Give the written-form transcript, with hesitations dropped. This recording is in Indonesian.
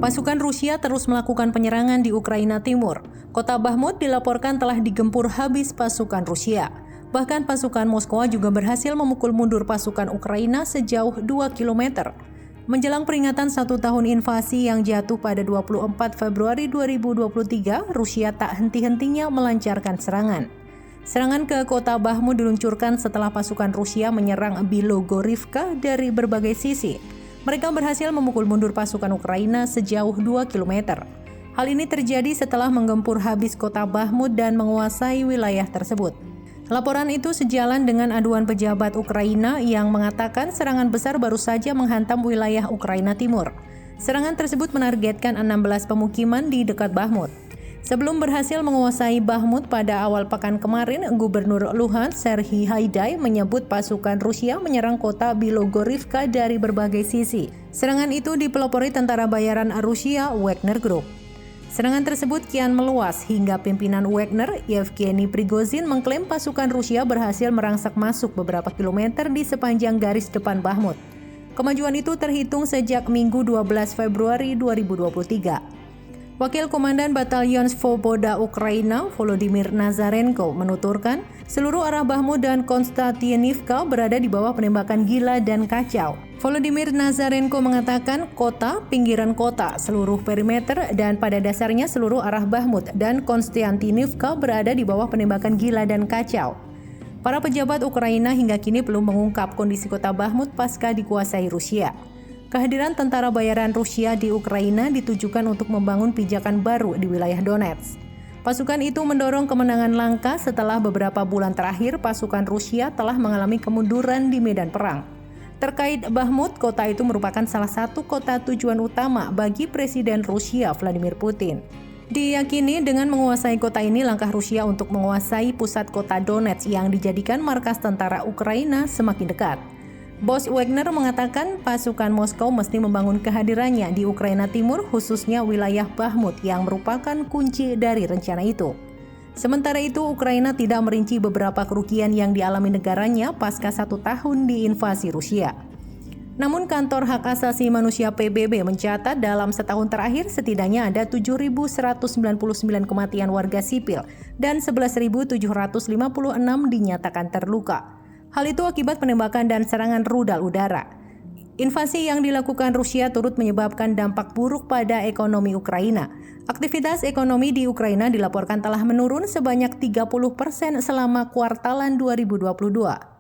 Pasukan Rusia terus melakukan penyerangan di Ukraina Timur. Kota Bakhmut dilaporkan telah digempur habis pasukan Rusia. Bahkan pasukan Moskwa juga berhasil memukul mundur pasukan Ukraina sejauh 2 km. Menjelang peringatan 1 tahun invasi yang jatuh pada 24 Februari 2023, Rusia tak henti-hentinya melancarkan serangan. Serangan ke kota Bakhmut diluncurkan setelah pasukan Rusia menyerang Bilogorivka dari berbagai sisi. Mereka berhasil memukul mundur pasukan Ukraina sejauh 2 km. Hal ini terjadi setelah menggempur habis kota Bakhmut dan menguasai wilayah tersebut. Laporan itu sejalan dengan aduan pejabat Ukraina yang mengatakan serangan besar baru saja menghantam wilayah Ukraina Timur. Serangan tersebut menargetkan 16 pemukiman di dekat Bakhmut. Sebelum berhasil menguasai Bakhmut pada awal pekan kemarin, Gubernur Luhansk Serhiy Haidai menyebut pasukan Rusia menyerang kota Bilogorivka dari berbagai sisi. Serangan itu dipelopori tentara bayaran Rusia Wagner Group. Serangan tersebut kian meluas hingga pimpinan Wagner, Yevgeny Prigozhin, mengklaim pasukan Rusia berhasil merangsak masuk beberapa kilometer di sepanjang garis depan Bakhmut. Kemajuan itu terhitung sejak Minggu 12 Februari 2023. Wakil Komandan Batalion Svoboda Ukraina, Volodymyr Nazarenko, menuturkan seluruh arah Bakhmut dan Konstantinivka berada di bawah penembakan gila dan kacau. Volodymyr Nazarenko mengatakan kota, pinggiran kota, seluruh perimeter, dan pada dasarnya seluruh arah Bakhmut dan Konstantinivka berada di bawah penembakan gila dan kacau. Para pejabat Ukraina hingga kini belum mengungkap kondisi kota Bakhmut pasca dikuasai Rusia. Kehadiran tentara bayaran Rusia di Ukraina ditujukan untuk membangun pijakan baru di wilayah Donetsk. Pasukan itu mendorong kemenangan langka setelah beberapa bulan terakhir pasukan Rusia telah mengalami kemunduran di medan perang. Terkait Bakhmut, kota itu merupakan salah satu kota tujuan utama bagi Presiden Rusia Vladimir Putin. Diyakini dengan menguasai kota ini, langkah Rusia untuk menguasai pusat kota Donetsk yang dijadikan markas tentara Ukraina semakin dekat. Bos Wagner mengatakan pasukan Moskow mesti membangun kehadirannya di Ukraina Timur, khususnya wilayah Bakhmut yang merupakan kunci dari rencana itu. Sementara itu, Ukraina tidak merinci beberapa kerugian yang dialami negaranya pasca 1 tahun diinvasi Rusia. Namun kantor hak asasi manusia PBB mencatat dalam setahun terakhir setidaknya ada 7.199 kematian warga sipil dan 11.756 dinyatakan terluka. Hal itu akibat penembakan dan serangan rudal udara. Invasi yang dilakukan Rusia turut menyebabkan dampak buruk pada ekonomi Ukraina. Aktivitas ekonomi di Ukraina dilaporkan telah menurun sebanyak 30% selama kuartalan 2022.